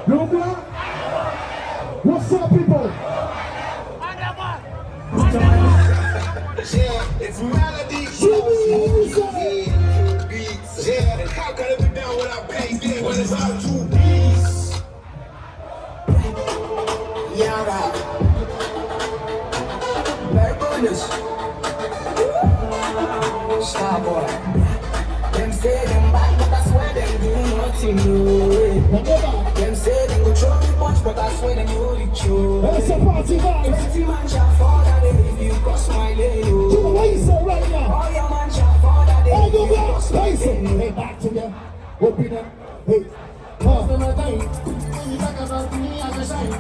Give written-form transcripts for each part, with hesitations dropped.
Nungua, what's up, people? Yeah, it's melody, beats. Yeah, how can it be done without bass then when it's all two beats? Yeah, right. Very bonus. Starboy. Them say them bad, but I swear them do nothing new. Them say they go throw me punch, but I swear them hold it true. It's a party vibe. If you man shall fall that if you cross my lane. To the waist right now. All your man shall fall that All if the you way, cross my face it. lane. Hey, back to you. Open up. Hey. When you talk about me, I just shine. You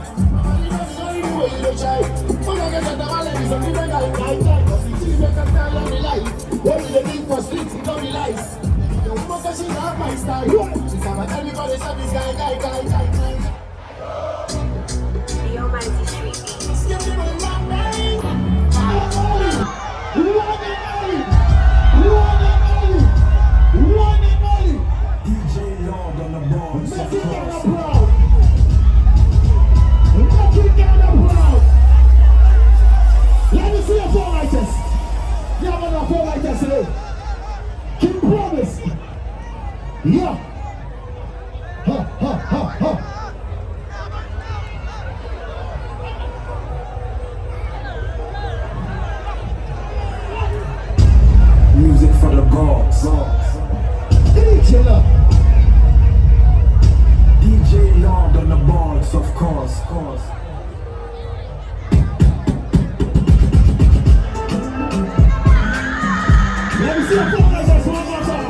know the way you don't shine. When I get the balance, some people like cause it's easy to tell on the life. What do they need for streets, it don't be lies. The woman says she's not my style. She's about everybody said this guy. The Almighty Street Beats. Skip him in my name. One and only. DJ Lord on the board. Make it down the brown. Make it down the brown. Let me see your four lighters. You have enough four lighters today. Keep promise. Yeah. Ha, ha, ha, ha. Music for the gods. DJ Lord. DJ Lord on the boards, of course. Let me see your four lighters one more time.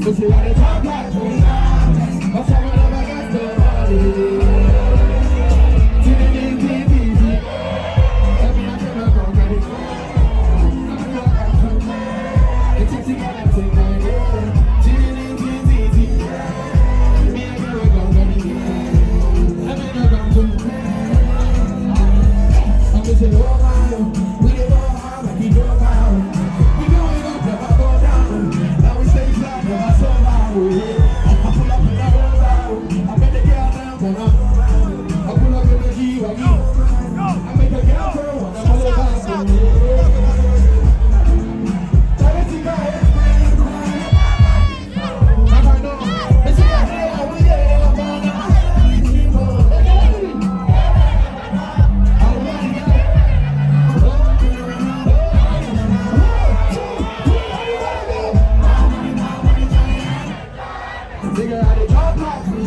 Cause you wanna talk like me. But someone never gets the money. T-D-D-D-D-D. Every night I'm not gonna get it. I'm not gonna get it. It's easy, I don't take my day. T-D-D-D-D. Me and you are gonna get it. I'm not gonna get it. I'm just saying, oh my, we did all hard, like we drove out. We going up, never go down. Now we stay flat, never slow down. I pull up in the road, I bet the girl down, but I pull up in the G-Wagon. I make a girl throw when I pull it back. Charity guy. I know. It's a guy, I will get it. Nigga, I did drop like me.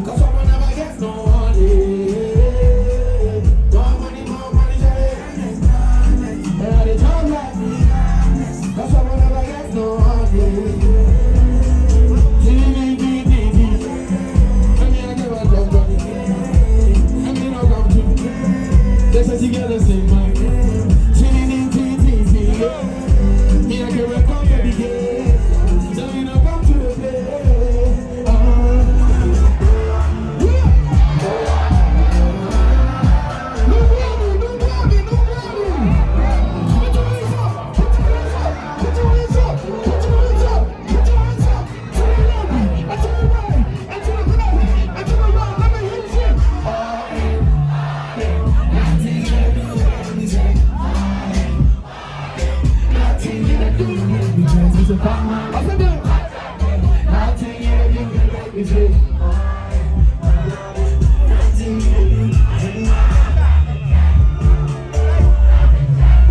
Cause someone never gets no money. More money, yeah. I did drop like me. Cause someone never gets no money. D-D-D-D-D. I mean, I give a dog money. I mean, I'll come to. They say together, sing my name. D-D-D-D-D. Me, I give a dog every day. Tell me, no come to the It's it.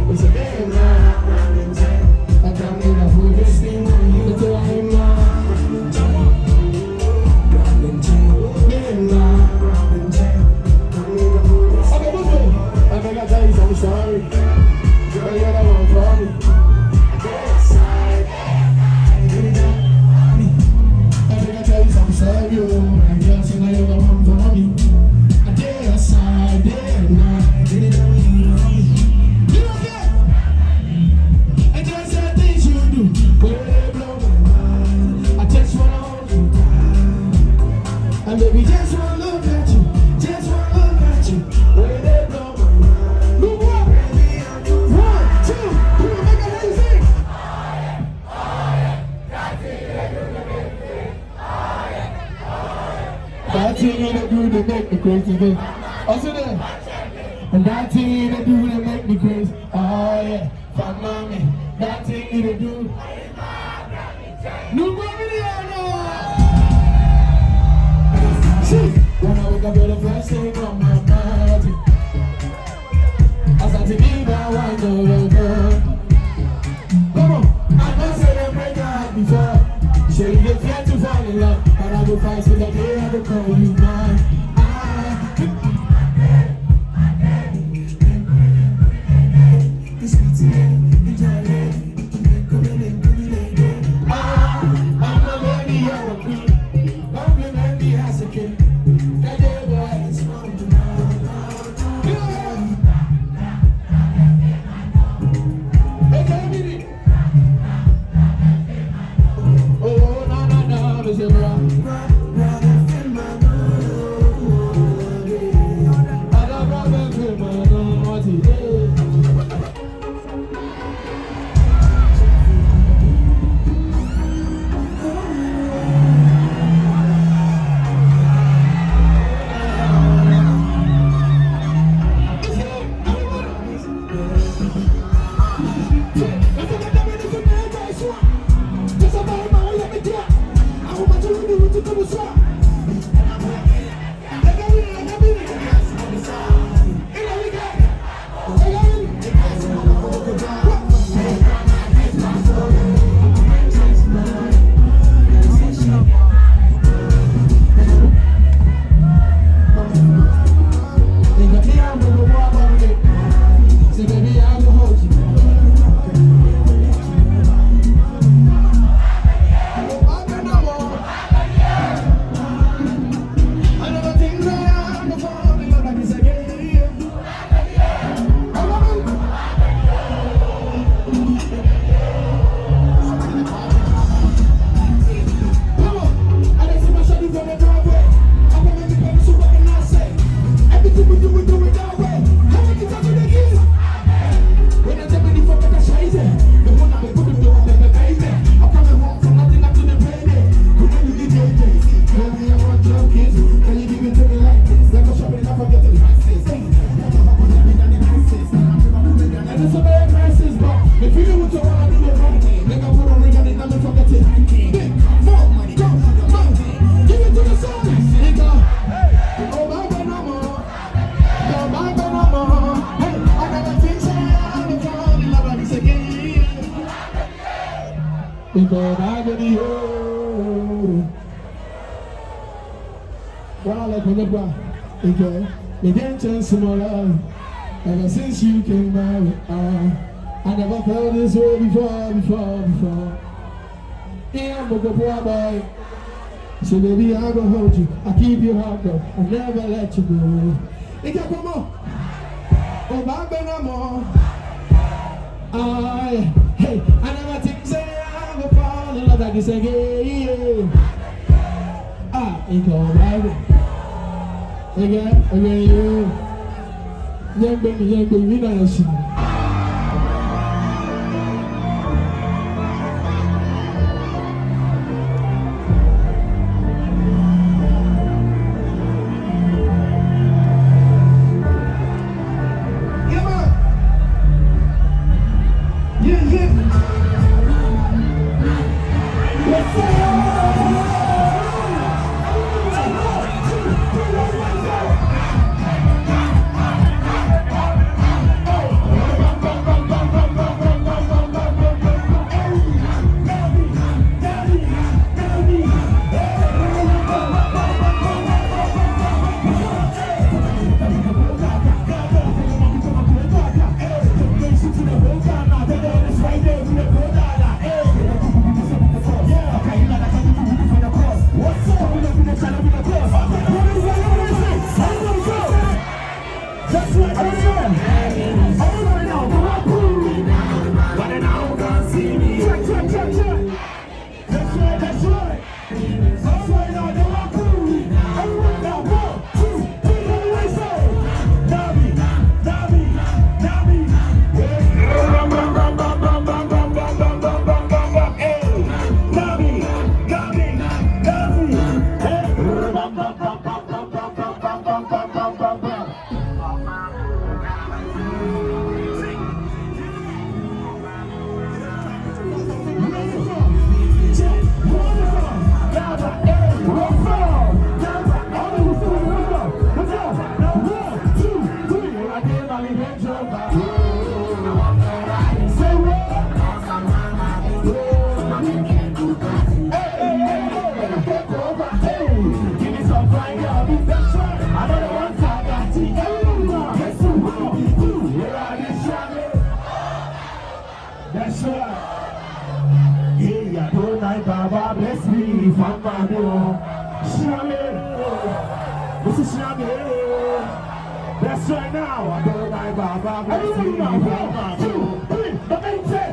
It's a game now. I can't need a whole this thing on you to I'm now. Okay, what's it? I think I tell you something sorry. Girl, you're the one for me. I think I tell you something sorry. Girl, so now you're the one for me. I did a side, did not. Did it on you. You don't care. I just said things you do. Where they blow my mind. I just wanna hold you down. And baby, just wanna look at you. Just wanna look at you. Where they blow my mind. Nungua. 1, 2, 3, make a hand sing. That thing you do to make me crazy, baby. Also there. And that thing you do to make me crazy. Oh yeah, fuck mommy. That thing you do. Nungua Miliano. See, when I wake up, you're the first thing on my mind. I start to give my wine over. Come on, I must say that break your heart before. Say you get yet to fall in love, but I go fight so that day I go call you mine. I'm a lady, you're a queen. Compliment me as a king. That day boy is wrong to know. Hey, can you hear me? Oh, no, Mr. Brown. I got brother feel my naughty day. Because I get the old. Well, like when you go, okay, you can't change my love. Ever since you came by, I never felt this way before. Yeah, I'm a good boy. So baby, I go hold you. I keep you hard though. I never let you go. Hey, come on. Oh, baby, no more. Hey, I never think say I go fall in love like this again. Ikaw, baby. Again, you. Young baby, we don't see. over. Hey, give me some fine girl. That's right. I know the ones I got to go. Guess who will be you? Where are you shining? That's right. Yeah, I don't like Baba, bless me if I'm my door. Shining. This is shining. That's right now. I don't like Baba, bless me if I'm my door. 1, 2, 3, the main set.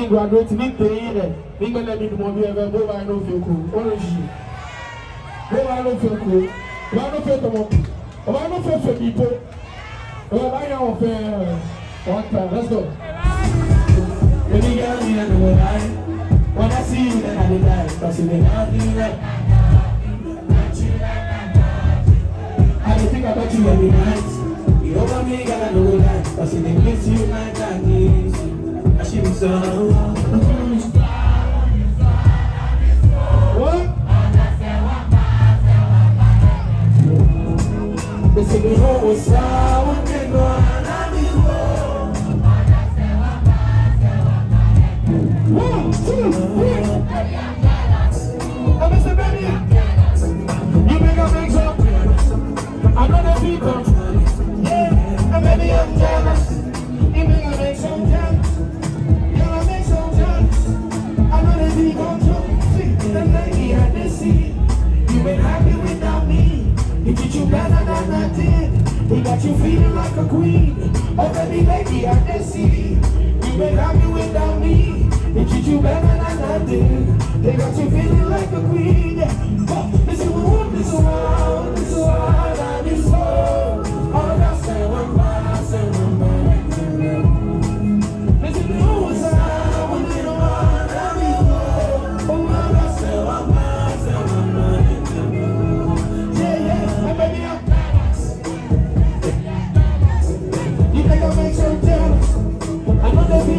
Graduate me paying me gonna be more ever go by no feel cool. Honestly. Go by no feel cool. Go no feel to monkey. Go no feel for people. Go by your fair one time. Let's go. Baby girl, me and the lie. When I see you, then I die. Cause you may not be right. I think about you every night. You over me, girl, I know that. Cause you miss you like I miss you. I should be so. What? They say the whole was sour and they go on and be wrong. 1, 2, 3. I'm Mr. Baby. You make a mix up. I know the people. Yeah, and baby, I'm jealous. You make a mix up, jealous. You been happy without me. He treat you better than I did. He got you feeling like a queen. Oh baby, baby, I can see. You been happy without me. He treat you better than I did. They got you feeling like a queen. Oh, this is what, this is what, this is what I need for. Oh, that's it, one by, that's it, one by. This is what's up, one little one, I need for. Oh, that's it, one by.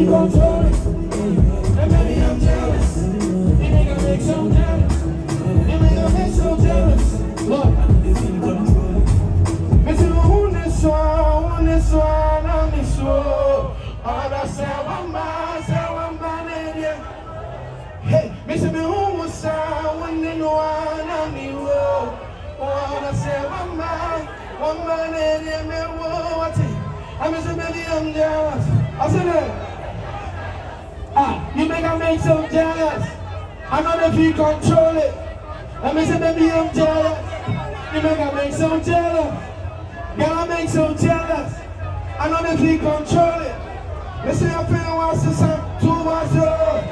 Control it, and maybe I'm jealous. You make me make so jealous. You make me make so jealous. Look, Missy, who this one, I'm this one. All I say, one man, hey, Missy, who was one, I'm the one. All I say, one man, me what it? I'm Missy, baby, I'm jealous. I said that. You make me so jealous. I know if you control it. I say, baby, I'm jealous. You make me so jealous. Girl, I make so jealous. I know if you control it. They say I feel what's the sun, 2 months old.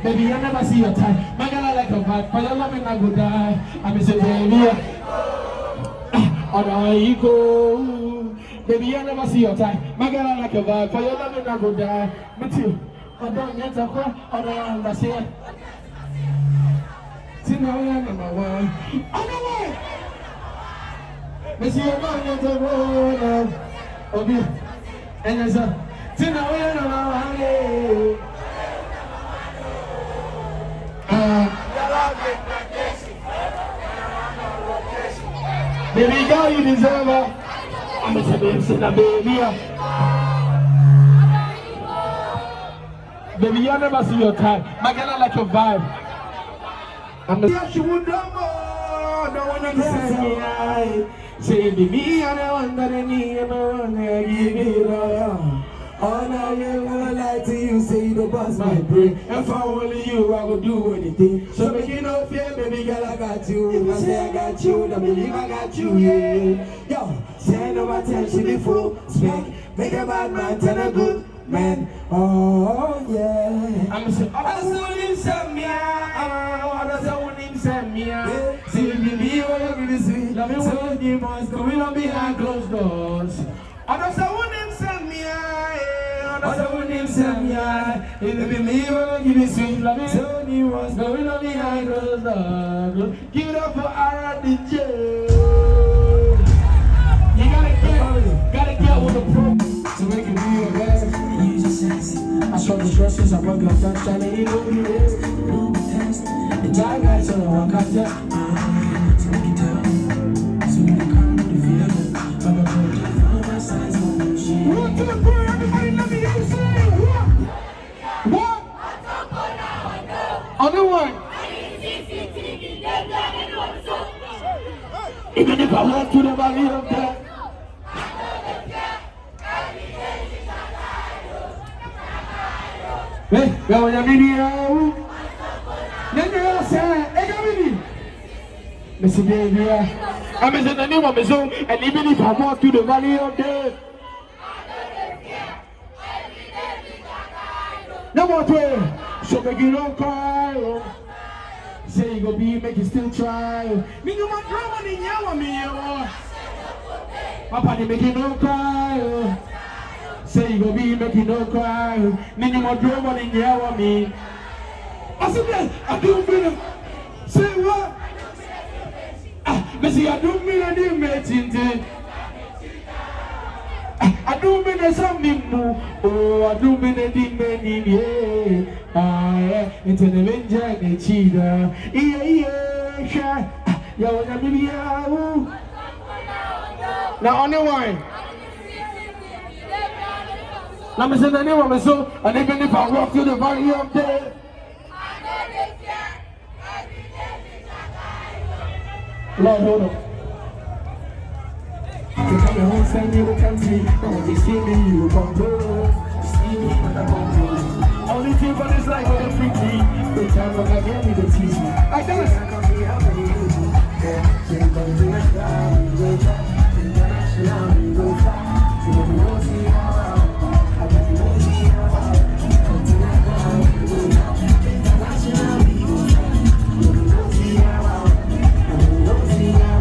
Baby, I never see your time. My girl, I like your vibe. For your love, I go die. I say, baby, oh, there you go. Baby, I never see your time. My girl, I like your vibe. For your love, I go die. Me too. I don't get to cry. I don't understand. See, now I am number one. On the way. Me see your man get to roll. Obi, and there's a. See, now I am number one. Baby girl, you deserve her. I'm a baby, baby, you never see your time. My girl, I like your vibe. I'm the she would no one understand me. Say, be me, and I want that I need, and I want to give it all. All I ever wanna lie to you, say you don't pass my brain. If I only you, I would do anything. So make you no fear, baby girl, I got you. If I say I got you, then believe I got you, yeah. Yo, say no attention before smack. Make a bad man turn a good man. Oh yeah. I'm saying, I don't want him send me. I don't want him send me. See me, what you really see. Love me when you must go in on behind closed doors. I don't want him send me. I don't want him send me. If it be me, what you really see. Love me when you must go in on behind closed doors. Give it up for R&DJ. one got that shine and you know you is. No test. The guy got so one got that. So we can tell. So we can come with the feeling. I'm a boy, I'm my size, my shit. One, two, three, everybody let me hear you say. What? Other one. Even if I walk to the valley of death. Hey, go on your video. Then you say, hey, go with me. Mr. Baby, I'm in the name of my soul, and even if I walk to the valley of death. No more way, so make you don't cry. Say you go be, make you still try. Me no more drama than you and me. Papa, they make you don't cry. Say you go be, make you don't cry. Me no more drama than you and me. I said that, I don't mean it. Say what? Me say I don't mean I didn't make it. I don't mean there's something more. Oh, I don't mean anything many, yeah. Yeah. Into the venture, the cheetah. Yeah. Yeah, what I mean, yeah. Now, only one. Now, me say the name of my soul, and even if I walk through the valley of death. Lord, hold up. You come your own send you the country. Now when you see me, you come close. See me, but I come close. Only thing for this life when they freak me. They try to get me to tease me. I dance. I come here, how can you use me? Yeah, you come to the sky, you go try. International, you go fly. So when you don't see how, I bet you won't see how. Come to the sky, you go try. International, you go fly. So when you don't see how, when you don't see how.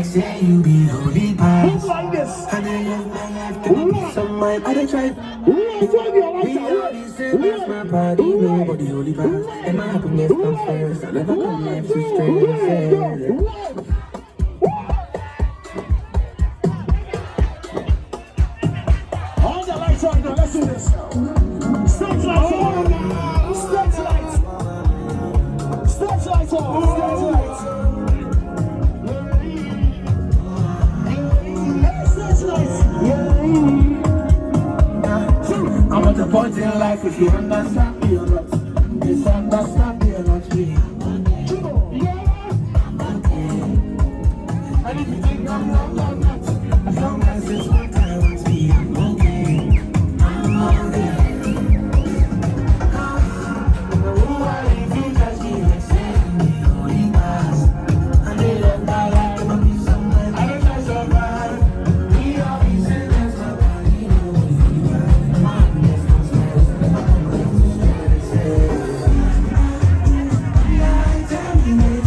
Say you be the only pass. like this. And then you have to be some my other tribe. We already say that's my party. Nobody only pass. And my happiness comes first. I never come left to strangers. All the lights on now, let's do this. Start lights on. Start lights. Start lights on. Start lights. I'm at a point in life if you understand me or not. And if you think I'm wrong or not, as long as it's what I want to be, I'm okay. I'm okay. Who are you to judge me like saying me only pass? And they love my life, I don't try so bad. We all be sinners, my body, nobody bad. My best is close, tell me later,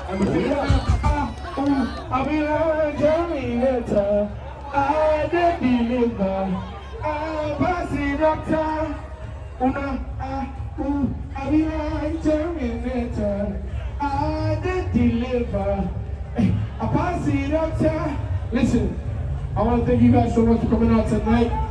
I believe her. I'll be like Terminator, I the deliver, I pass it doctor, I'll be like Terminator, I the deliver, I pass it doctor. Listen, I want to thank you guys so much for coming out tonight.